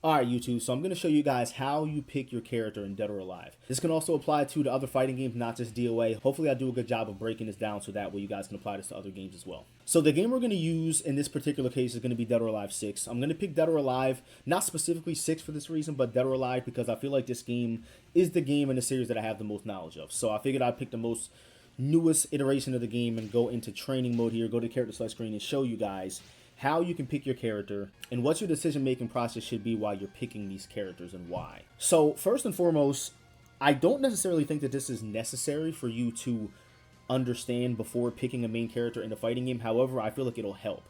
Alright YouTube, so I'm going to show you guys how you pick your character in Dead or Alive. This can also apply to the other fighting games, not just DOA. Hopefully I do a good job of breaking this down so that way you guys can apply this to other games as well. So the game we're going to use in this particular case is going to be Dead or Alive 6. I'm going to pick Dead or Alive, not specifically 6 for this reason, but Dead or Alive because I feel like this game is the game in the series that I have the most knowledge of. So I figured I'd pick the most newest iteration of the game and go into training mode here, go to character select screen and show you guys how you can pick your character, and what your decision-making process should be while you're picking these characters and why. So, first and foremost, I don't necessarily think that this is necessary for you to understand before picking a main character in a fighting game. However, I feel like it'll help.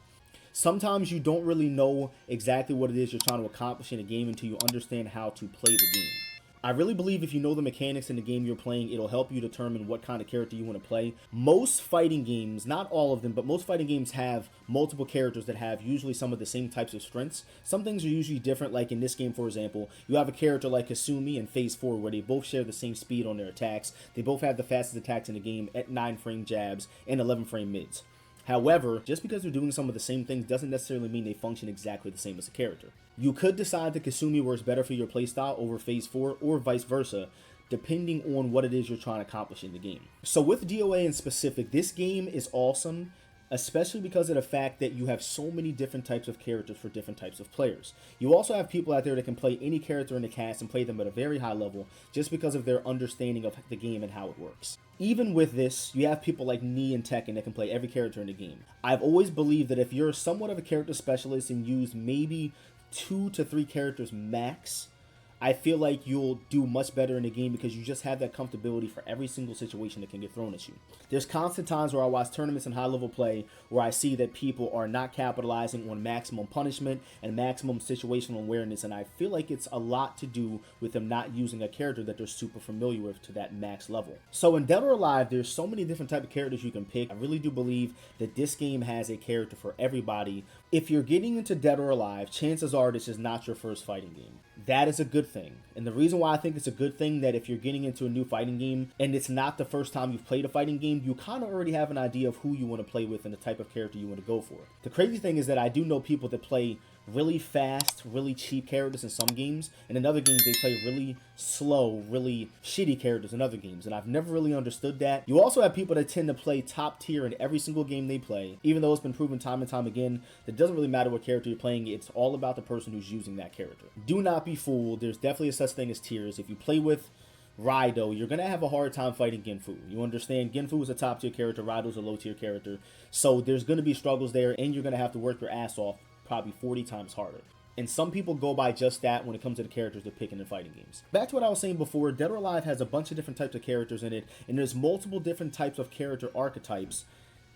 Sometimes you don't really know exactly what it is you're trying to accomplish in a game until you understand how to play the game. I really believe if you know the mechanics in the game you're playing, it'll help you determine what kind of character you want to play. Most fighting games, not all of them, but most fighting games have multiple characters that have usually some of the same types of strengths. Some things are usually different, like in this game, for example, you have a character like Kasumi in Phase 4 where they both share the same speed on their attacks. They both have the fastest attacks in the game at 9-frame jabs and 11-frame mids. However, just because they're doing some of the same things doesn't necessarily mean they function exactly the same as a character. You could decide that Kasumi works better for your playstyle over Phase 4 or vice versa, depending on what it is you're trying to accomplish in the game. So with DOA in specific, this game is awesome, especially because of the fact that you have so many different types of characters for different types of players. You also have people out there that can play any character in the cast and play them at a very high level just because of their understanding of the game and how it works. Even with this, you have people like Knee and Tekken that can play every character in the game. I've always believed that if you're somewhat of a character specialist and use maybe 2 to 3 characters max, I feel like you'll do much better in the game because you just have that comfortability for every single situation that can get thrown at you. There's constant times where I watch tournaments and high-level play where I see that people are not capitalizing on maximum punishment and maximum situational awareness, and I feel like it's a lot to do with them not using a character that they're super familiar with to that max level. So in Dead or Alive, there's so many different types of characters you can pick. I really do believe that this game has a character for everybody. If you're getting into Dead or Alive, chances are this is not your first fighting game. That is a good thing. And the reason why I think it's a good thing that if you're getting into a new fighting game and it's not the first time you've played a fighting game, you kind of already have an idea of who you want to play with and the type of character you want to go for. The crazy thing is that I do know people that play really fast, really cheap characters in some games, and in other games they play really slow, really shitty characters in other games, and I've never really understood that. You also have people that tend to play top tier in every single game they play, even though it's been proven time and time again that it doesn't really matter what character you're playing, it's all about the person who's using that character. Do not be fooled, there's definitely a such thing as tiers. If you play with Raido, you're going to have a hard time fighting Genfu. You understand, Genfu is a top tier character, Raido's a low tier character, so there's going to be struggles there, and you're going to have to work your ass off probably 40 times harder. And some people go by just that when it comes to the characters they're picking in fighting games. Back to what I was saying before, Dead or Alive has a bunch of different types of characters in it, and there's multiple different types of character archetypes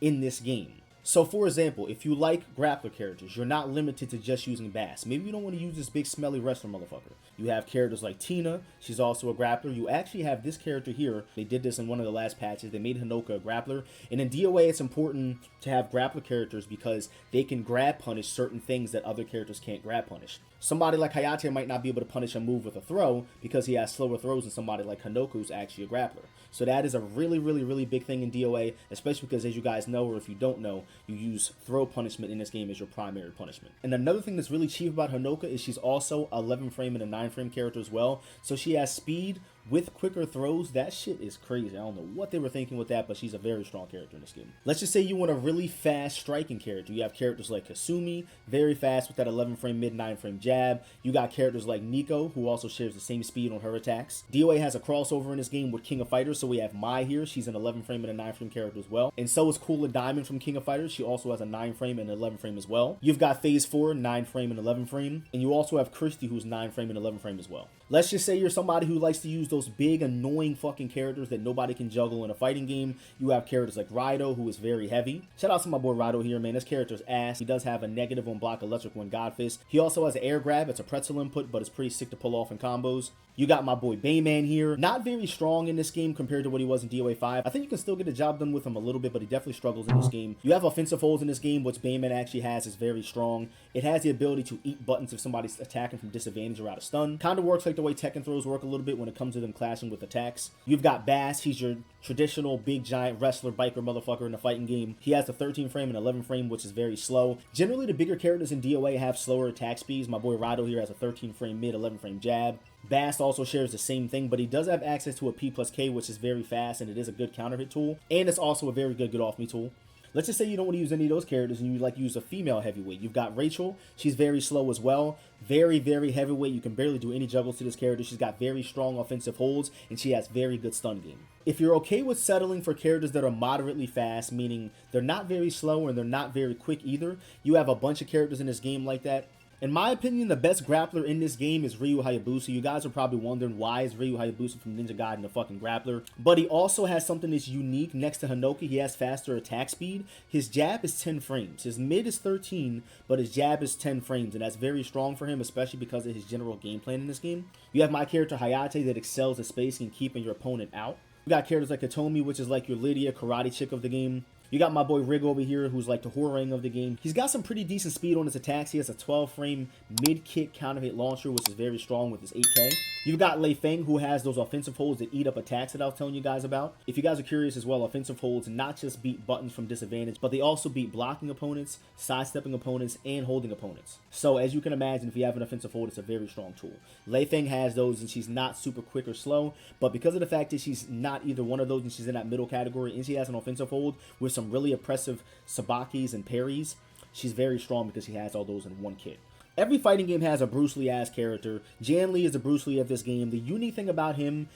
in this game. So for example, if you like grappler characters, you're not limited to just using Bass. Maybe you don't want to use this big smelly wrestler motherfucker. You have characters like Tina, she's also a grappler. You actually have this character here. They did this in one of the last patches. They made Hinoka a grappler. And in DOA, it's important to have grappler characters because they can grab punish certain things that other characters can't grab punish. Somebody like Hayate might not be able to punish a move with a throw because he has slower throws than somebody like Hinoka who's actually a grappler. So that is a really big thing in DOA, especially because, as you guys know, or if you don't know, you use throw punishment in this game as your primary punishment. And another thing that's really cheap about Hinoka is she's also 11 frame and a 9 frame character as well. So she has speed with quicker throws. That shit is crazy. I don't know what they were thinking with that, but she's a very strong character in this game. Let's just say you want a really fast striking character. You have characters like Kasumi, very fast with that 11 frame mid 9 frame jab. You got characters like Nico, who also shares the same speed on her attacks. DOA has a crossover in this game with King of Fighters, so we have Mai here. She's an 11 frame and a 9 frame character as well. And so is Coola Diamond from King of Fighters. She also has a 9 frame and an 11 frame as well. You've got Phase 4, 9 frame and 11 frame. And you also have Christy, who's 9 frame and 11 frame as well. Let's just say you're somebody who likes to use those big, annoying fucking characters that nobody can juggle in a fighting game. You have characters like Raido, who is very heavy. Shout out to my boy Raido here, man. This character's ass. He does have a negative on block, electrical, and God Fist. He also has an air grab. It's a pretzel input, but it's pretty sick to pull off in combos. You got my boy Bayman here. Not very strong in this game compared to what he was in DOA 5. I think you can still get the job done with him a little bit, but he definitely struggles in this game. You have offensive holds in this game, which Bayman actually has is very strong. It has the ability to eat buttons if somebody's attacking from disadvantage or out of stun. Kind of works like the the way Tekken throws work a little bit when it comes to them clashing with attacks. You've got Bass. He's your traditional big giant wrestler biker motherfucker in the fighting game. He has the 13 frame and 11 frame, which is very slow. Generally, the bigger characters in DOA have slower attack speeds. My boy Rado here has a 13 frame mid, 11 frame jab. Bass also shares the same thing, but he does have access to a P+K, which is very fast, and it is a good counter hit tool. And it's also a very good get off me tool. Let's just say you don't want to use any of those characters and you like use a female heavyweight. You've got Rachel. She's very slow as well. Very, very heavyweight. You can barely do any juggles to this character. She's got very strong offensive holds and she has very good stun game. If you're okay with settling for characters that are moderately fast, meaning they're not very slow and they're not very quick either, you have a bunch of characters in this game like that. In my opinion, the best grappler in this game is Ryu Hayabusa. You guys are probably wondering why is Ryu Hayabusa from Ninja Gaiden the fucking grappler. But he also has something that's unique next to Hanoka. He has faster attack speed. His jab is 10 frames. His mid is 13, but his jab is 10 frames. And that's very strong for him, especially because of his general game plan in this game. You have my character Hayate that excels at spacing and keeping your opponent out. You got characters like Hitomi, which is like your Lydia karate chick of the game. You got my boy Rig over here, who's like the Horang of the game. He's got some pretty decent speed on his attacks. He has a 12-frame mid-kick counter-hit launcher, which is very strong with his 8K. You've got Lei Feng, who has those offensive holds that eat up attacks that I was telling you guys about. If you guys are curious as well, offensive holds not just beat buttons from disadvantage, but they also beat blocking opponents, sidestepping opponents, and holding opponents. So as you can imagine, if you have an offensive hold, it's a very strong tool. Lei Feng has those, and she's not super quick or slow, but because of the fact that she's not either one of those, and she's in that middle category, and she has an offensive hold with some really oppressive sabakis and parries, she's very strong because she has all those in one kit. Every fighting game has a Bruce Lee-ass character. Jan Lee is the Bruce Lee of this game. The unique thing about him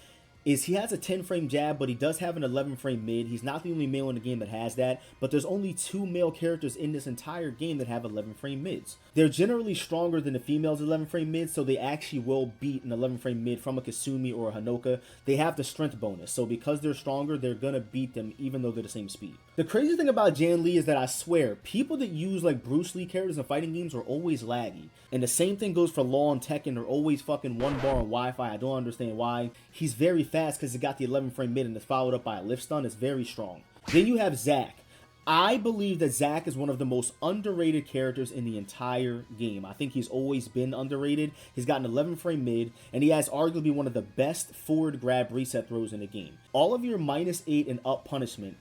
is he has a 10-frame jab, but he does have an 11-frame mid. He's not the only male in the game that has that, but there's only 2 male characters in this entire game that have 11-frame mids. They're generally stronger than the female's 11-frame mid, so they actually will beat an 11-frame mid from a Kasumi or a Hanoka. They have the strength bonus, so because they're stronger, they're gonna beat them even though they're the same speed. The crazy thing about Jan Lee is that I swear, people that use like Bruce Lee characters in fighting games are always laggy. And the same thing goes for Law and Tekken. They're always fucking 1 bar on Wi-Fi. I don't understand why. He's very fast because he got the 11-frame mid and it's followed up by a lift stun. It's very strong. Then you have Zack. I believe that Zack is one of the most underrated characters in the entire game. I think he's always been underrated. He's got an 11-frame mid, and he has arguably one of the best forward grab reset throws in the game. All of your -8 and up punishment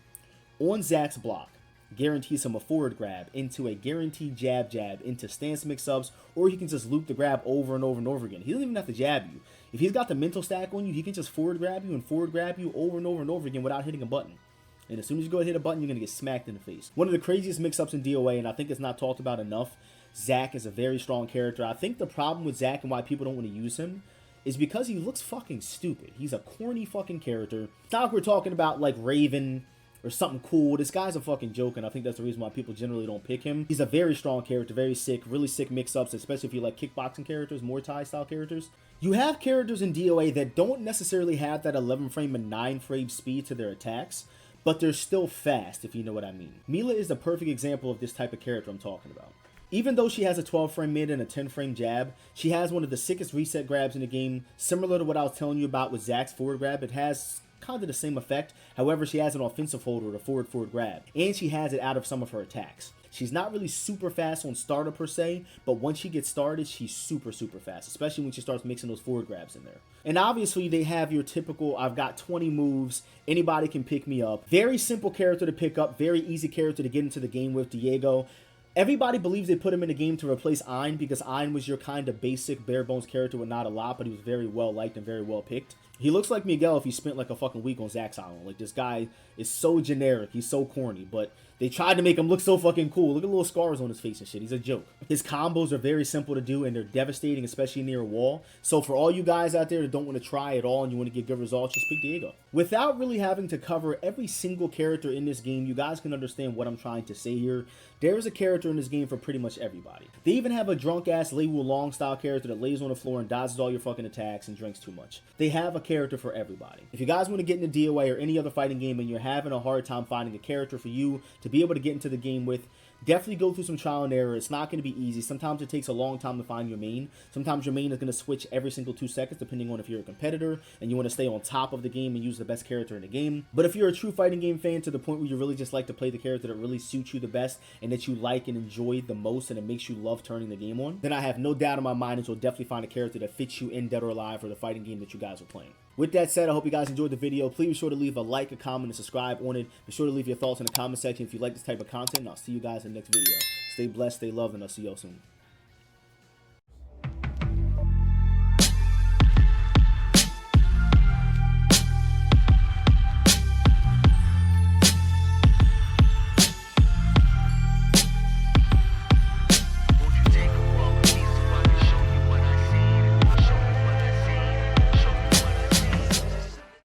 on Zack's block guarantees him a forward grab into a guaranteed jab into stance mix-ups, or he can just loop the grab over and over and over again. He doesn't even have to jab you. If he's got the mental stack on you, he can just forward grab you and forward grab you over and over and over again without hitting a button. And as soon as you go and hit a button, you're going to get smacked in the face. One of the craziest mix-ups in DOA, and I think it's not talked about enough, Zack is a very strong character. I think the problem with Zack and why people don't want to use him is because he looks fucking stupid. He's a corny fucking character. It's not like we're talking about like Raven or something cool. This guy's a fucking joke, and I think that's the reason why people generally don't pick him. He's a very strong character, very sick, really sick mix-ups, especially if you like kickboxing characters, Muay Thai style characters. You have characters in DOA that don't necessarily have that 11-frame and 9-frame speed to their attacks, but they're still fast, if you know what I mean. Mila is the perfect example of this type of character I'm talking about. Even though she has a 12-frame mid and a 10-frame jab, she has one of the sickest reset grabs in the game, similar to what I was telling you about with Zack's forward grab. It has kind of the same effect. However, she has an offensive hold or a forward grab, and she has it out of some of her attacks. She's not really super fast on starter per se, but once she gets started, she's super fast, especially when she starts mixing those forward grabs in there. And obviously, they have your typical, I've got 20 moves, anybody can pick me up. Very simple character to pick up, very easy character to get into the game with, Diego. Everybody believes they put him in the game to replace Ein because Ein was your kind of basic bare bones character with not a lot, but he was very well liked and very well picked. He looks like Miguel if he spent like a fucking week on Zack's Island. Like, this guy is so generic, he's so corny, but they tried to make him look so fucking cool. Look at the little scars on his face and shit. He's a joke. His combos are very simple to do, and they're devastating, especially near a wall. So for all you guys out there that don't want to try it all and you want to get good results, just pick Diego. Without really having to cover every single character in this game, you guys can understand what I'm trying to say here. There is a character in this game for pretty much everybody. They even have a drunk-ass Lei Wulong style character that lays on the floor and dodges all your fucking attacks and drinks too much. They have a character for everybody. If you guys want to get into DOA or any other fighting game and you're having a hard time finding a character for you to be able to get into the game with, definitely go through some trial and error. It's not going to be easy. Sometimes it takes a long time to find your main. Sometimes your main is going to switch every single 2 seconds, depending on if you're a competitor and you want to stay on top of the game and use the best character in the game. But if you're a true fighting game fan to the point where you really just like to play the character that really suits you the best and that you like and enjoy the most and it makes you love turning the game on, then I have no doubt in my mind that you'll definitely find a character that fits you in Dead or Alive or the fighting game that you guys are playing. With that said, I hope you guys enjoyed the video. Please be sure to leave a like, a comment, and subscribe on it. Be sure to leave your thoughts in the comment section if you like this type of content, and I'll see you guys in the next video. Stay blessed, stay loved, and I'll see y'all soon.